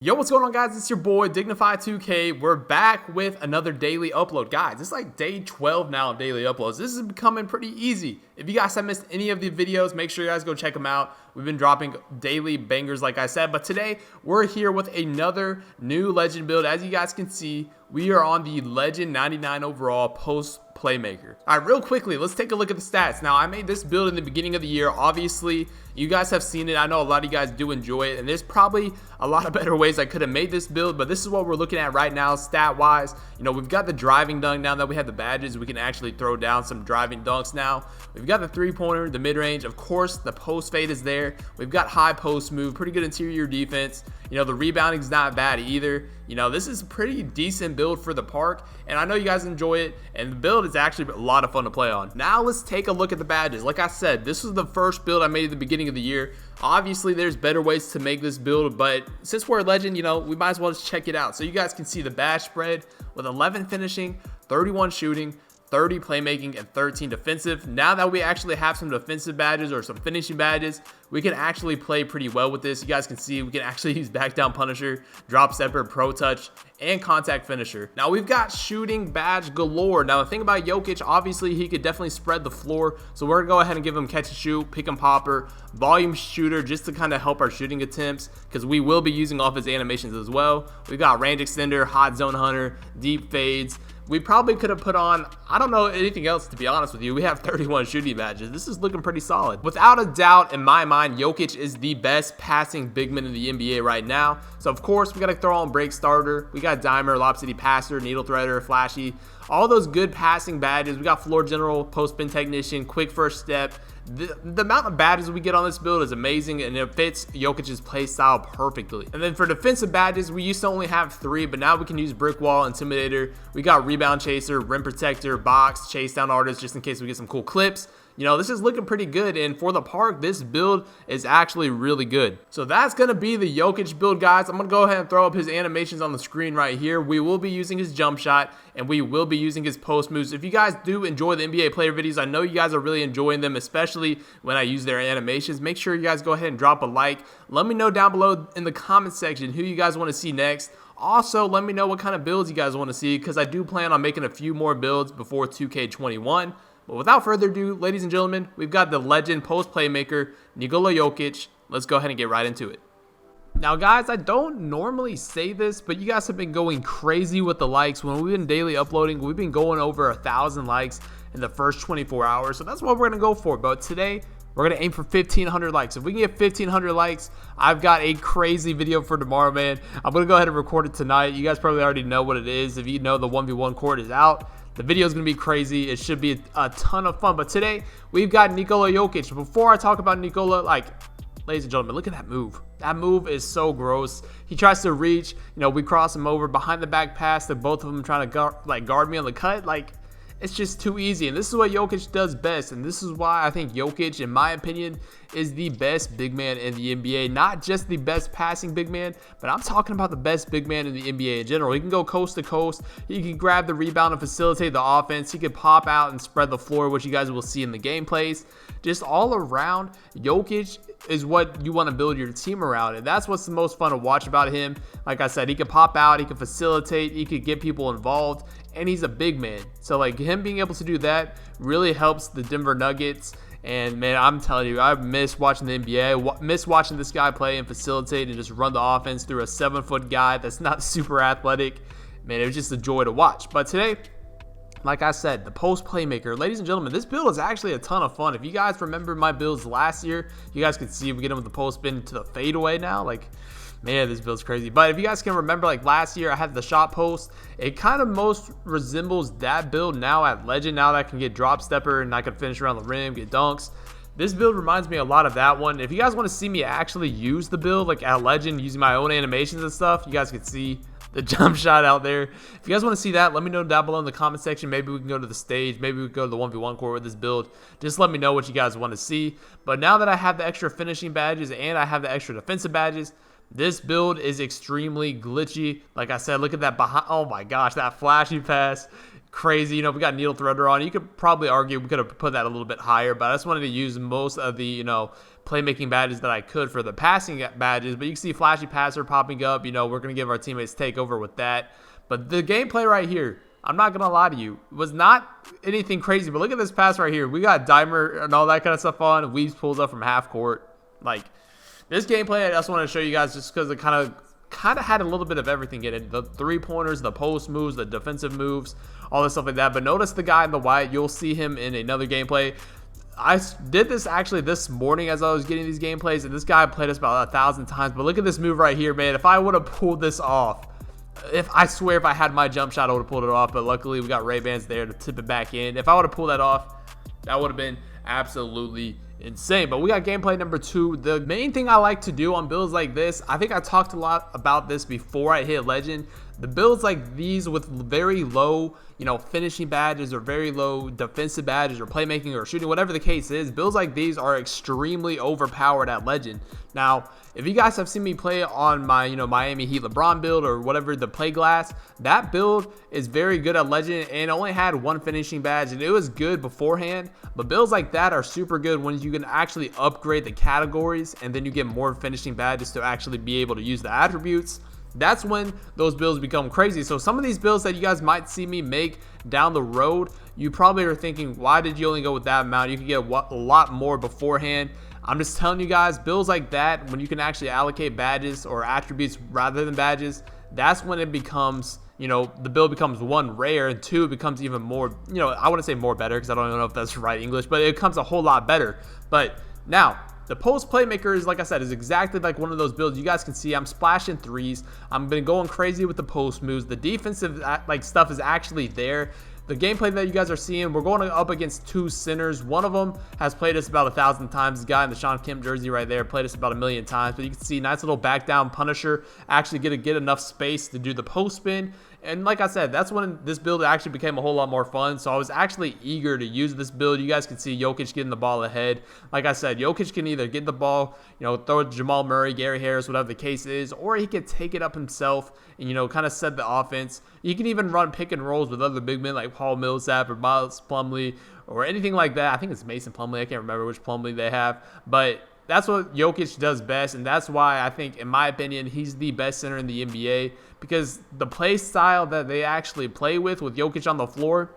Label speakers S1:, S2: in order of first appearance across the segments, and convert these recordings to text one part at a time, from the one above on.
S1: Yo, what's going on, guys? It's your boy Dignified 2K. We're back with another daily upload. Guys, it's like day 12 now of daily uploads. This is becoming pretty easy. If you guys have missed any of the videos, make sure you guys go check them out. We've been dropping daily bangers, like I said, but today we're here with another new legend build. As you guys can see, we are on the legend 99 overall post Playmaker. All right, real quickly, let's take a look at the stats. Now, I made this build in the beginning of the year. Obviously, you guys have seen it. I know a lot of you guys do enjoy it, and there's probably a lot of better ways I could have made this build, but this is what we're looking at right now, stat-wise. You know, we've got the driving dunk now that we have the badges. We can actually throw down some driving dunks now. We've got the three-pointer, the mid-range. Of course, the post fade is there. We've got high post move, pretty good interior defense. You know, the rebounding's not bad either. You know, this is a pretty decent build for the park, and I know you guys enjoy it, and the build is actually a lot of fun to play on. Now, let's take a look at the badges. Like I said, this was the first build I made at the beginning of the year. Obviously, there's better ways to make this build, but since we're a legend, you know, we might as well just check it out. So you guys can see the badge spread with 11 finishing, 31 shooting, 30 playmaking, and 13 defensive. Now that we actually have some defensive badges or some finishing badges, we can actually play pretty well with this. You guys can see we can actually use back down punisher, drop stepper, pro touch, and contact finisher. Now we've got shooting badge galore. Now the thing about Jokic, obviously he could definitely spread the floor, so we're gonna go ahead and give him catch and shoot, pick and popper, volume shooter, just to kind of help our shooting attempts, because we will be using off his animations as well. We've got range extender, hot zone hunter, deep fades. We probably could have put on, I don't know anything else, to be honest with you. We have 31 shooting badges. This is looking pretty solid. Without a doubt, in my mind, Jokic is the best passing big man in the NBA right now. So, of course, we got to throw on break starter. We got dimer, lob city passer, needle threader, flashy. All those good passing badges. We got floor general, post spin technician, quick first step. The amount of badges we get on this build is amazing, and it fits Jokic's play style perfectly. And then for defensive badges, we used to only have 3, but now we can use brick wall, intimidator. We got rebound chaser, rim protector, box, chase down artist, just in case we get some cool clips. You know, this is looking pretty good, and for the park, this build is actually really good. So that's going to be the Jokic build, guys. I'm going to go ahead and throw up his animations on the screen right here. We will be using his jump shot, and we will be using his post moves. If you guys do enjoy the NBA player videos, I know you guys are really enjoying them, especially when I use their animations. Make sure you guys go ahead and drop a like. Let me know down below in the comment section who you guys want to see next. Also, let me know what kind of builds you guys want to see, because I do plan on making a few more builds before 2K21. But without further ado, ladies and gentlemen, we've got the legend post playmaker, NIKOLA JOKIC. Let's go ahead and get right into it. Now, guys, I don't normally say this, but you guys have been going crazy with the likes. When we've been daily uploading, we've been going over 1,000 likes in the first 24 hours. So that's what we're going to go for. But today, we're going to aim for 1,500 likes. If we can get 1,500 likes, I've got a crazy video for tomorrow, man. I'm going to go ahead and record it tonight. You guys probably already know what it is. If you know, the 1v1 court is out. The video is going to be crazy. It should be a ton of fun. But today, we've got NIKOLA JOKIC. Before I talk about NIKOLA, like, ladies and gentlemen, look at that move. That move is so gross. He tries to reach. You know, we cross him over behind the back pass. They're both of them trying to guard me on the cut. Like, it's just too easy, and this is what Jokic does best, and this is why I think Jokic, in my opinion, is the best big man in the NBA. Not just the best passing big man, but I'm talking about the best big man in the NBA in general. He can go coast to coast. He can grab the rebound and facilitate the offense. He can pop out and spread the floor, which you guys will see in the gameplays. Just all around, Jokic is what you want to build your team around, and that's what's the most fun to watch about him. Like I said, he can pop out, he can facilitate, he can get people involved, and he's a big man. So like him being able to do that really helps the Denver Nuggets. And man, I'm telling you, I miss watching the NBA. Miss watching this guy play and facilitate and just run the offense through a 7-foot guy that's not super athletic. Man, it was just a joy to watch. But today, like I said, the post playmaker, ladies and gentlemen, this build is actually a ton of fun. If you guys remember my builds last year, you guys can see we get him with the post spin to the fadeaway now. Like, man, this build's crazy. But if you guys can remember, like last year, I had the shot post. It kind of most resembles that build now at legend. Now that I can get drop stepper and I can finish around the rim, get dunks. This build reminds me a lot of that one. If you guys want to see me actually use the build like at legend, using my own animations and stuff, you guys can see the jump shot out there. If you guys want to see that, let me know down below in the comment section. Maybe we can go to the stage. Maybe we can go to the 1v1 court with this build. Just let me know what you guys want to see. But now that I have the extra finishing badges and I have the extra defensive badges, this build is extremely glitchy. Like I said, look at that behind. Oh my gosh, that flashy pass. Crazy. You know, we got needle threader on. You could probably argue we could have put that a little bit higher, but I just wanted to use most of the, you know, playmaking badges that I could for the passing badges. But you can see flashy passer popping up. You know, we're going to give our teammates take over with that. But the gameplay right here, I'm not going to lie to you, was not anything crazy. But look at this pass right here. We got Dimer and all that kind of stuff on. Weaves pulls up from half court. Like, this gameplay, I just want to show you guys just because it kind of had a little bit of everything in it. The three-pointers, the post moves, the defensive moves, all this stuff like that. But notice the guy in the white. You'll see him in another gameplay. I did this actually this morning as I was getting these gameplays, and this guy played us about 1,000 times. But look at this move right here, man. If I would have pulled this off, I swear if I had my jump shot, I would have pulled it off. But luckily, we got Ray-Bans there to tip it back in. If I would have pulled that off, that would have been absolutely insane. But we got gameplay number 2. The main thing I like to do on builds like this, I think I talked a lot about this before I hit legend. The builds like these with very low, you know, finishing badges or very low defensive badges or playmaking or shooting, whatever the case is, builds like these are extremely overpowered at legend. Now, if you guys have seen me play on my, you know, Miami Heat LeBron build or whatever, the play glass, that build is very good at legend and only had 1 finishing badge, and it was good beforehand. But builds like that are super good when you can actually upgrade the categories and then you get more finishing badges to actually be able to use the attributes. That's when those builds become crazy. So some of these builds that you guys might see me make down the road, you probably are thinking, why did you only go with that amount? You could get a lot more beforehand. I'm just telling you guys, builds like that, when you can actually allocate badges or attributes rather than badges, that's when it becomes, you know, the build becomes 1, rare, and 2, it becomes even more, you know, I wouldn't say more better because I don't even know if that's right English, but it becomes a whole lot better. But now, the post playmaker is, like I said, is exactly like one of those builds. You guys can see I'm splashing threes. I'm been going crazy with the post moves. The defensive like stuff is actually there. The gameplay that you guys are seeing, we're going up against 2 centers. One of them has played us about 1,000 times. The guy in the Sean Kemp jersey right there played us about 1,000,000 times. But you can see nice little back down punisher. Actually get enough space to do the post spin. And like I said, that's when this build actually became a whole lot more fun. So I was actually eager to use this build. You guys can see Jokic getting the ball ahead. Like I said, Jokic can either get the ball, you know, throw it to Jamal Murray, Gary Harris, whatever the case is, or he can take it up himself and, you know, kind of set the offense. You can even run pick and rolls with other big men like Paul Millsap or Miles Plumlee or anything like that. I think it's Mason Plumlee. I can't remember which Plumlee they have. But that's what Jokic does best, and that's why I think, in my opinion, he's the best center in the NBA, because the play style that they actually play with Jokic on the floor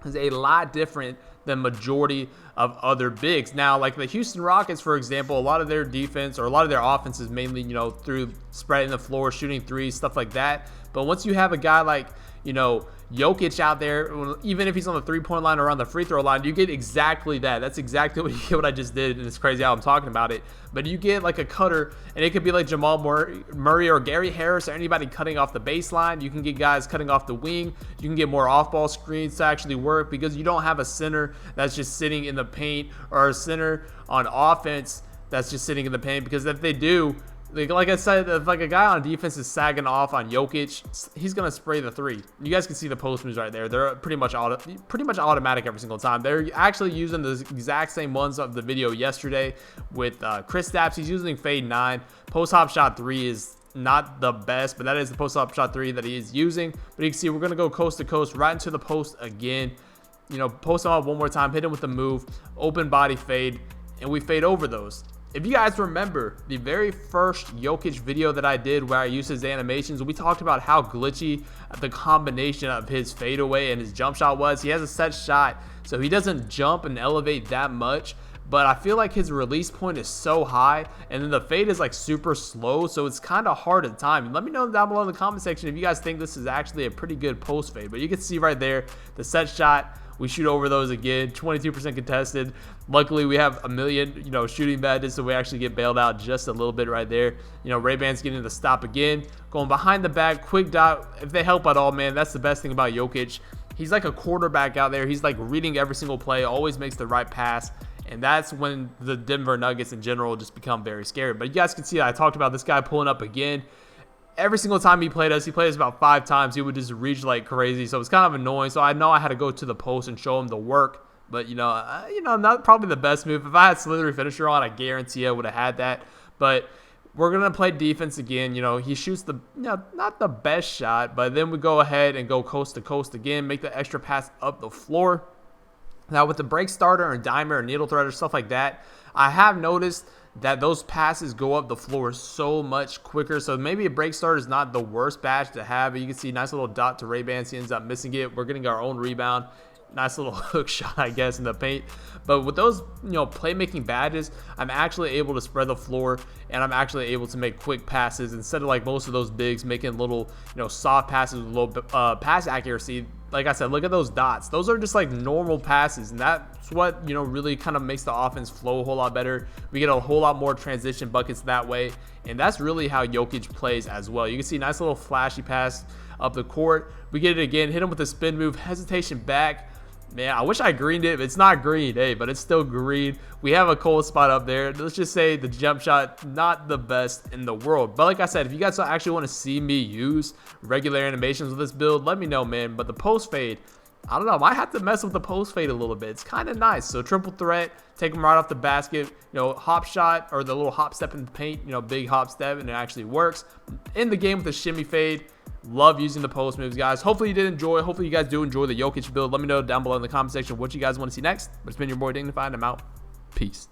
S1: is a lot different than majority of other bigs. Now, like the Houston Rockets, for example, a lot of their defense or a lot of their offense is mainly, you know, through spreading the floor, shooting threes, stuff like that. But once you have a guy like, you know, Jokic out there, even if he's on the 3-point line or on the free throw line, you get exactly that. That's exactly what I just did, and it's crazy how I'm talking about it. But you get like a cutter, and it could be like Jamal Murray or Gary Harris or anybody cutting off the baseline. You can get guys cutting off the wing. You can get more off-ball screens to actually work because you don't have a center that's just sitting in the paint or a center on offense that's just sitting in the paint, because if they do, like I said, if like a guy on defense is sagging off on Jokic, he's gonna spray the 3. You guys can see the post moves right there. They're pretty much automatic every single time. They're actually using the exact same ones of the video yesterday with Kristaps. He's using fade 9. Post hop shot 3 is not the best, but that is the post hop shot 3 that he is using. But you can see we're gonna go coast to coast right into the post again. You know, post him up one more time, hit him with the move, open body fade, and we fade over those. If you guys remember the very first Jokic video that I did where I used his animations, we talked about how glitchy the combination of his fadeaway and his jump shot was. He has a set shot, so he doesn't jump and elevate that much, but I feel like his release point is so high, and then the fade is like super slow, so it's kind of hard to time. Let me know down below in the comment section if you guys think this is actually a pretty good post fade. But you can see right there the set shot. We shoot over those again, 22% contested. Luckily, we have 1,000,000, you know, shooting badges, so we actually get bailed out just a little bit right there. You know, Ray-Ban's getting the stop again, going behind the back, quick dot. If they help at all, man, that's the best thing about Jokic. He's like a quarterback out there. He's like reading every single play, always makes the right pass, and that's when the Denver Nuggets in general just become very scary. But you guys can see I talked about this guy pulling up again. Every single time he played us about 5 times. He would just reach like crazy, so it's kind of annoying. So I know I had to go to the post and show him the work, but you know, not probably the best move. If I had Slithery finisher on, I guarantee I would have had that. But we're gonna play defense again. You know, he shoots the, you know, not the best shot, but then we go ahead and go coast to coast again, make the extra pass up the floor. Now with the break starter and dimer or needle threader, stuff like that, I have noticed that those passes go up the floor so much quicker. So maybe a break starter is not the worst badge to have. But you can see nice little dot to Ray-Ban. He ends up missing it. We're getting our own rebound. Nice little hook shot, I guess, in the paint. But with those, playmaking badges, I'm actually able to spread the floor, and I'm actually able to make quick passes instead of like most of those bigs making little, soft passes with low pass accuracy. Like I said, look at those dots. Those are just like normal passes, and that's what, really kind of makes the offense flow a whole lot better. We get a whole lot more transition buckets that way, and that's really how Jokic plays as well. You can see nice little flashy pass up the court. We get it again, hit him with a spin move, hesitation back. Man, I wish I greened it, but it's not green, hey, but it's still green. We have a cold spot up there. Let's just say the jump shot, not the best in the world. But like I said, if you guys actually want to see me use regular animations with this build, let me know, man. But the post fade, I don't know, I might have to mess with the post fade a little bit. It's kind of nice. So triple threat, take them right off the basket, hop shot or the little hop step in the paint, big hop step, and it actually works. In the game with the shimmy fade, love using the post moves, guys. Hopefully you did enjoy. Hopefully you guys do enjoy the Jokic build. Let me know down below in the comment section what you guys want to see next. But it's been your boy Dignified, and I'm out. Peace.